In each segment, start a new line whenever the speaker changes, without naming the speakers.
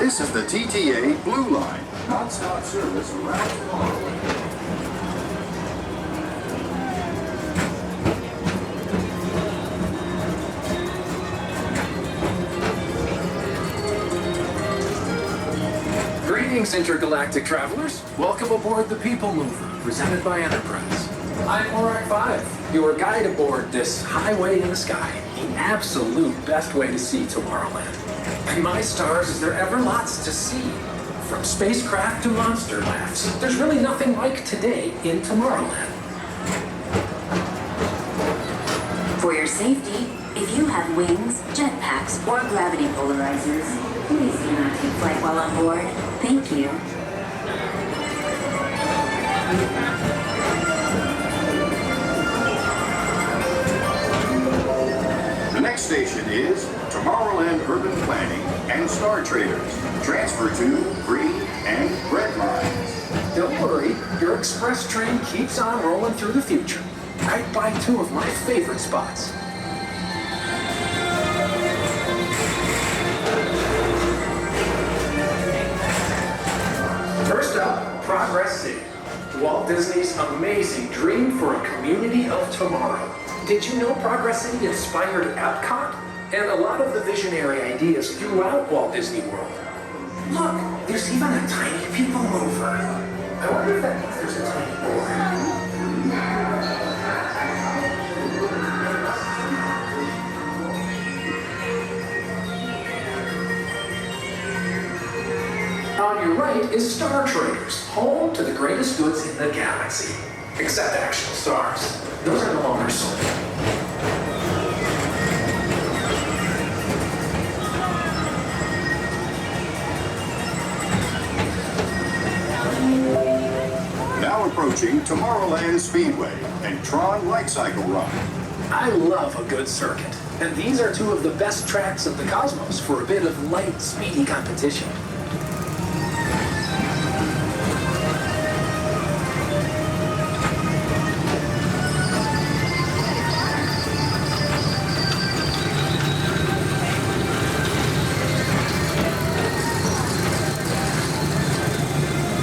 This is the TTA Blue Line, non-stop service around Tomorrowland.
Greetings, intergalactic travelers. Welcome aboard the PeopleMover, presented by Enterprise. I'm Orak 5, your guide aboard this highway in the sky, the absolute best way to see Tomorrowland. And my stars, is there ever lots to see? From spacecraft to monster laughs, there's really nothing like today in Tomorrowland.
For your safety, if you have wings, jetpacks, or gravity polarizers, please do not take flight while on board. Thank you.
The next station is Tomorrowland Urban Planning and Star Traders. Transfer to green and red lines.
Don't worry, your express train keeps on rolling through the future, right by two of my favorite spots. First up, Progress City, Walt Disney's amazing dream for a community of tomorrow. Did you know Progress City inspired Epcot? And a lot of the visionary ideas throughout Walt Disney World. Look, there's even a tiny people mover. I wonder if that means there's a tiny board. On your right is Star Traders, home to the greatest goods in the galaxy. Except actual stars. Those are no longer sold.
Now approaching Tomorrowland Speedway and Tron Light Cycle Run.
I love a good circuit, and these are two of the best tracks of the cosmos for a bit of light, speedy competition.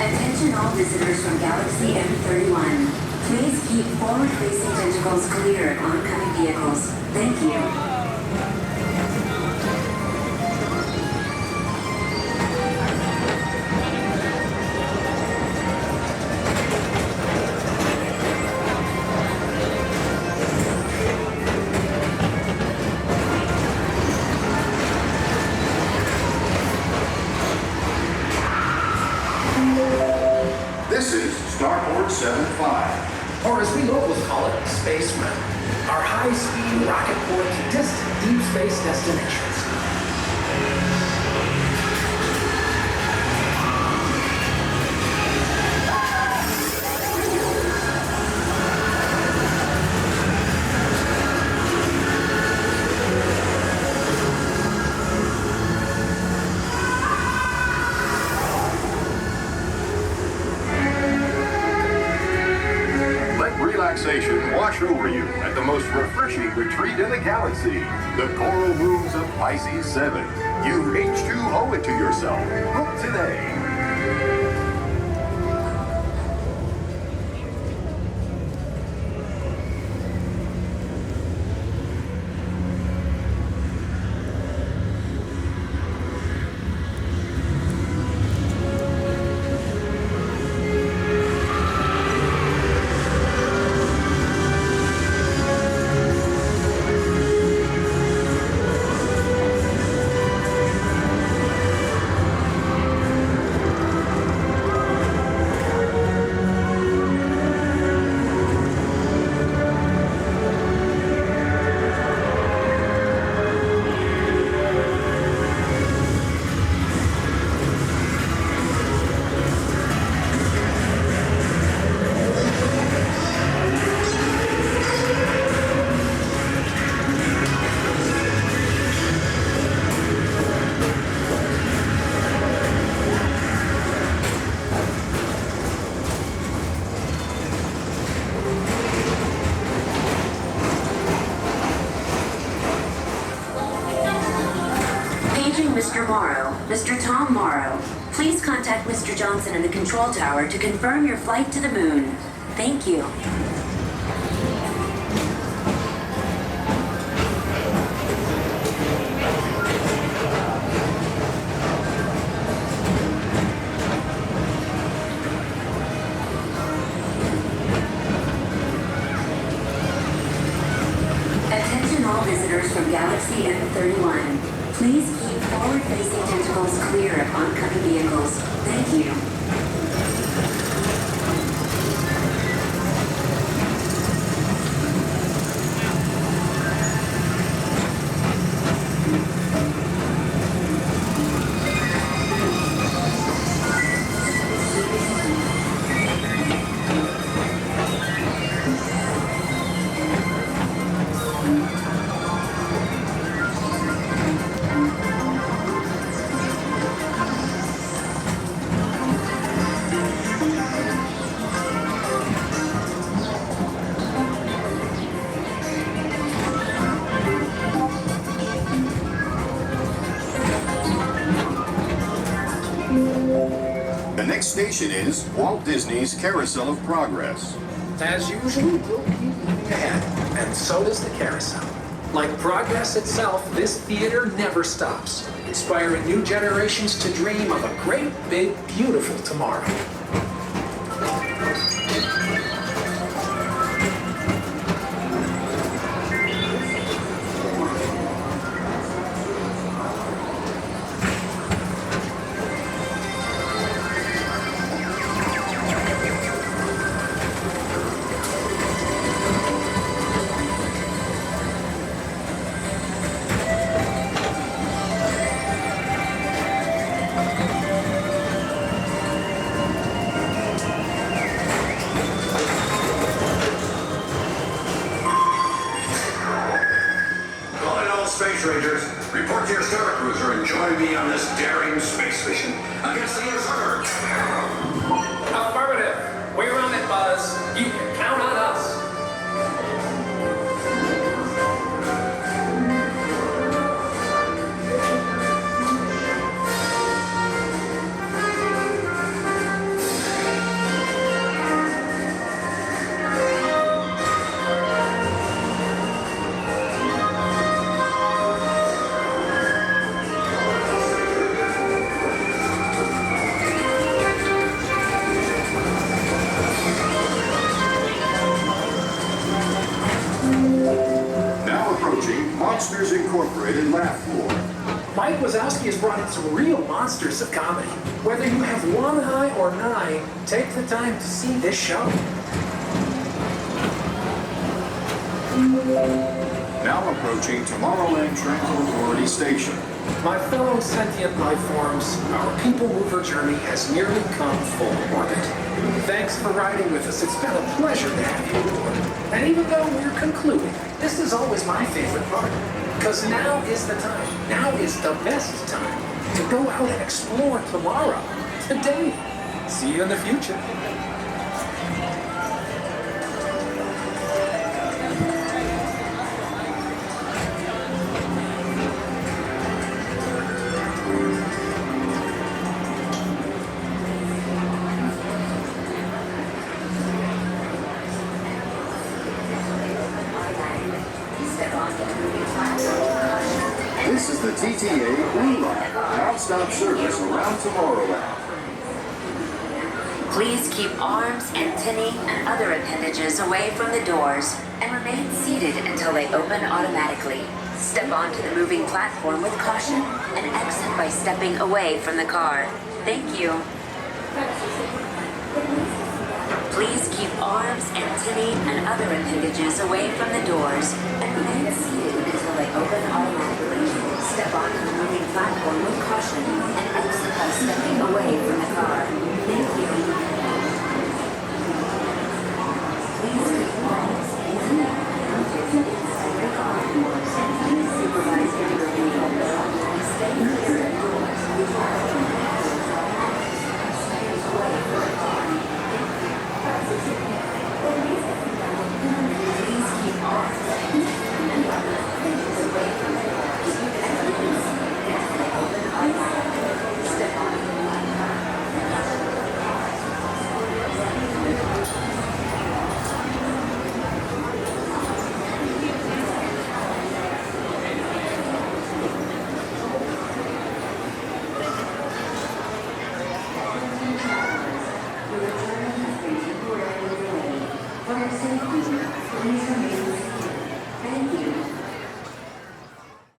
Attention all visitors from Galaxy M31. Please keep forward-facing tentacles clear of oncoming vehicles. Thank you.
This is Starport 75.
Or as we locals call it, Spaceman. Our high-speed rocket port to distant deep space destinations.
Relaxation wash over you at the most refreshing retreat in the galaxy, the coral rooms of Pisces 7. You H2O it to yourself. Book today.
Tom Morrow. Please contact Mr. Johnson in the control tower to confirm your flight to the moon. Thank you. Attention all visitors from Galaxy M31. Please keep forward-facing tentacles clear of oncoming vehicles. Thank you.
The next station is Walt Disney's Carousel of Progress.
As usual, we'll keep moving ahead, and so does the carousel. Like progress itself, this theater never stops, inspiring new generations to dream of a great, big, beautiful tomorrow.
Space Rangers, report to your star cruiser and join me on this daring space mission against the Earth.
Affirmative. We're on it, Buzz. You can count on us.
Monsters Incorporated laugh floor.
Mike Wazowski has brought in some real monsters of comedy. Whether you have one eye or nine, take the time to see this show.
Now approaching Tomorrowland Transit Authority Station.
My fellow sentient life forms, our people mover journey has nearly come full orbit. Thanks for riding with us. It's been a pleasure to have you aboard. And even though we're concluding, this is always my favorite part. Because now is the time. Now is the best time to go out and explore tomorrow. Today. See you in the future.
This is the TTA Blue Line, non-stop service around Tomorrowland.
Please keep arms, antennae, and other appendages away from the doors and remain seated until they open automatically. Step onto the moving platform with caution and exit by stepping away from the car. Thank you. Please keep arms, antennae, and other appendages away from the doors and remain seated until they open automatically. Step onto the moving platform with caution and